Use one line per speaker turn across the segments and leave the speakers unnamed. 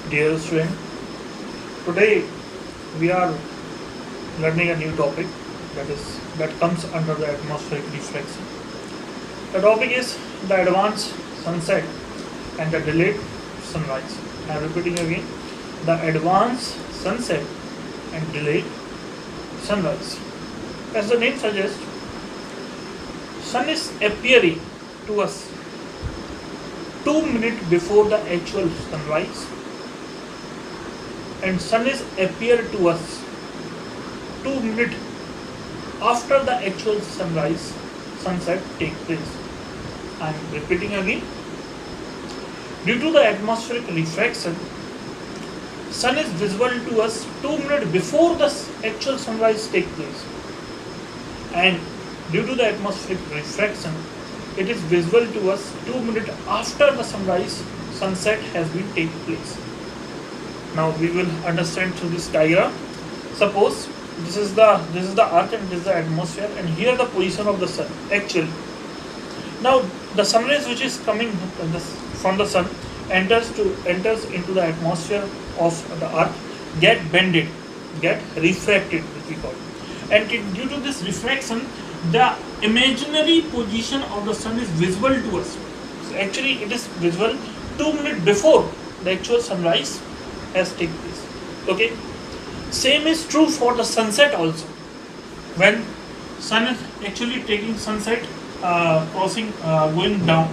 Dear student, today we are learning a new topic that comes under the atmospheric reflection. The topic is the advanced sunset and the delayed sunrise. I am repeating again, the advanced sunset and delayed sunrise. As the name suggests, sun is appearing to us 2 minutes before the actual sunrise, and sun is appear to us 2 minutes after the actual sunset take place. I am repeating again. Due to the atmospheric refraction, sun is visible to us 2 minutes before the actual sunrise take place, and due to the atmospheric refraction, it is visible to us 2 minutes after the sunset has been take place. Now we will understand through this diagram. Suppose this is the earth and this is the atmosphere, and here the position of the sun actually. Now the sunrays which is coming from the sun enters into the atmosphere of the earth, get bended, get refracted, which we call it. And due to this refraction, the imaginary position of the sun is visible to us. So actually it is visible 2 minutes before the actual sunrise has taken place. Okay. Same is true for the sunset also. When sun is actually taking sunset, going down.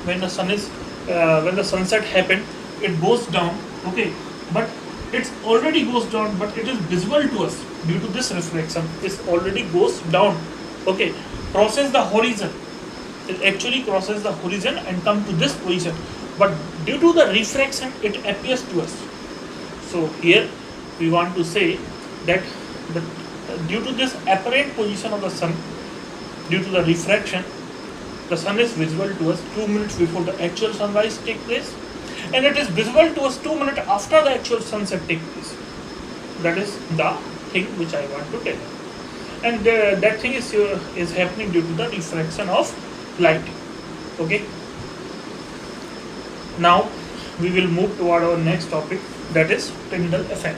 When the sunset happened, it goes down. Okay, but it already goes down, but it is visible to us due to this reflection. It already goes down. Okay, crosses the horizon. It actually crosses the horizon and come to this position. But due to the refraction, it appears to us. So here we want to say that due to this apparent position of the sun, due to the refraction, the sun is visible to us 2 minutes before the actual sunrise take place, and it is visible to us 2 minutes after the actual sunset take place. That is the thing which I want to tell you. And that thing is happening due to the refraction of light. Okay. Now we will move toward our next topic, that is Tyndall effect.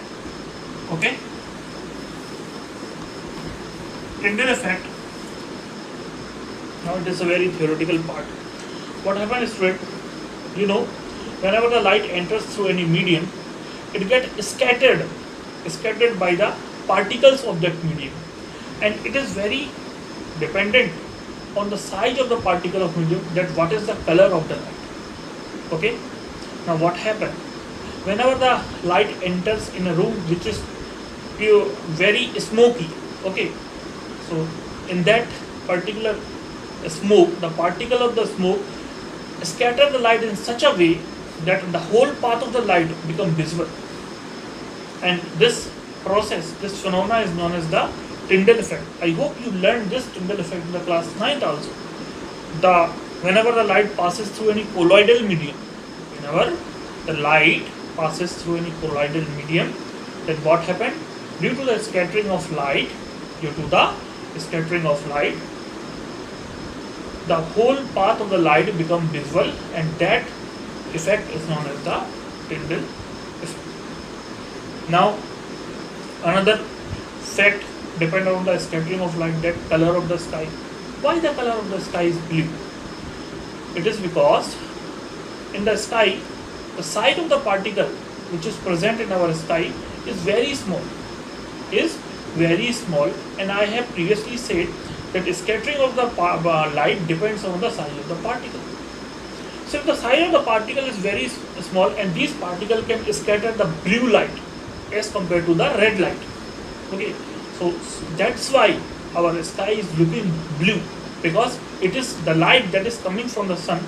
Okay. Tyndall effect. Now it is a very theoretical part. What happens is that, whenever the light enters through any medium, it gets scattered by the particles of that medium, and it is very dependent on the size of the particle of medium, that what is the color of the light. Okay. Now what happens whenever the light enters in a room which is very smoky? Okay, so in that particular smoke, the particle of the smoke scatter the light in such a way that the whole path of the light become visible, and this process, this phenomena is known as the Tyndall effect. I hope you learned this Tyndall effect in the class 9th also. Whenever the light passes through any colloidal medium, then what happened? Due to the scattering of light, the whole path of the light become visible, and that effect is known as the Tyndall effect. Now another fact depend on the scattering of light, that color of the sky. Why the color of the sky is blue? It is because in the sky, the size of the particle which is present in our sky is very small, and I have previously said that scattering of the light depends on the size of the particle. So if the size of the particle is very small, and these particles can scatter the blue light as compared to the red light. Okay, so that's why our sky is looking blue, because it is the light that is coming from the sun.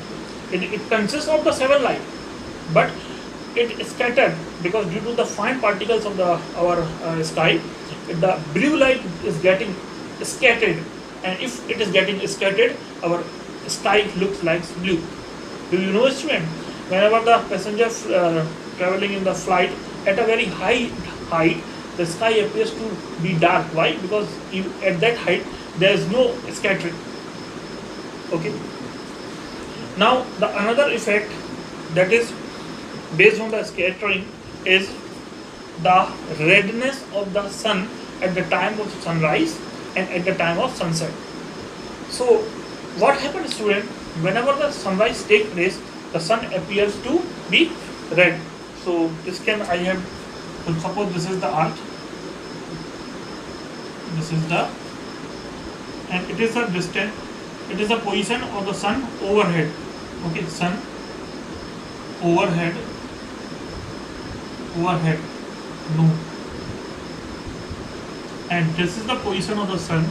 It consists of the 7 light, but it is scattered because due to the fine particles of our sky, the blue light is getting scattered, and if it is getting scattered, our sky looks like blue. Do you know, student? Whenever the passenger traveling in the flight at a very high height, the sky appears to be dark. Why? Because at that height there is no scattering. Okay. Now the another effect that is based on the scattering is the redness of the sun at the time of sunrise and at the time of sunset. So what happens, student? Whenever the sunrise takes place, the sun appears to be red. So this can I have, suppose this is the earth, this is the, and it is a distance, it is the position of the sun overhead. Okay, sun overhead, noon, and this is the position of the sun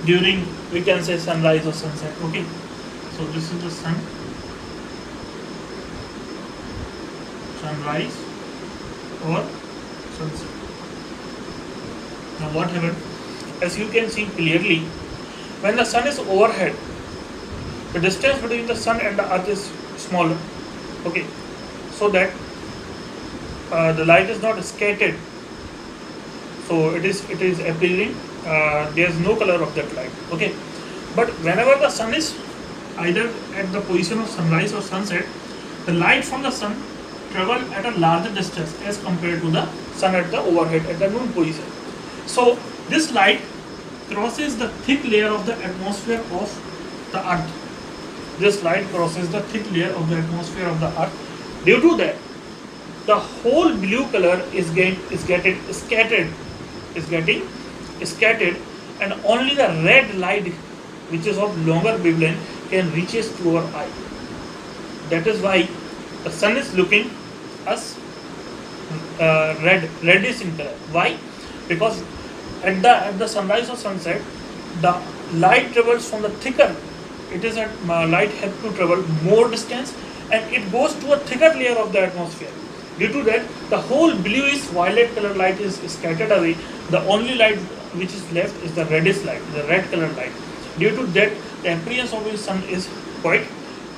during, we can say, sunrise or sunset. Okay, so this is the sun, sunrise or sunset. Now what happened? As you can see clearly, when the sun is overhead, the distance between the sun and the earth is smaller. Okay, so that the light is not scattered. So it is appearing. There is no color of that light. Okay, but whenever the sun is either at the position of sunrise or sunset, the light from the sun travel at a larger distance as compared to the sun at the overhead at the noon position. So this light crosses the thick layer of the atmosphere of the earth. This light crosses the thick layer of the atmosphere of the earth. Due to that, the whole blue color is getting scattered, and only the red light, which is of longer wavelength, can reaches to our eye. That is why the sun is looking as reddish in color. Why? Because at the sunrise or sunset, the light travels from the thicker. It is a light has to travel more distance, and it goes to a thicker layer of the atmosphere. Due to that, the whole bluish violet color light is scattered away. The only light which is left is the reddish light, the red color light. Due to that, the appearance of the sun is quite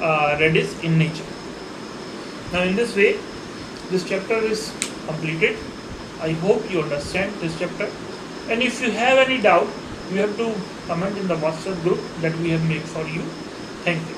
reddish in nature. Now, in this way, this chapter is completed. I hope you understand this chapter. And if you have any doubt, you have to comment in the WhatsApp group that we have made for you. Thank you.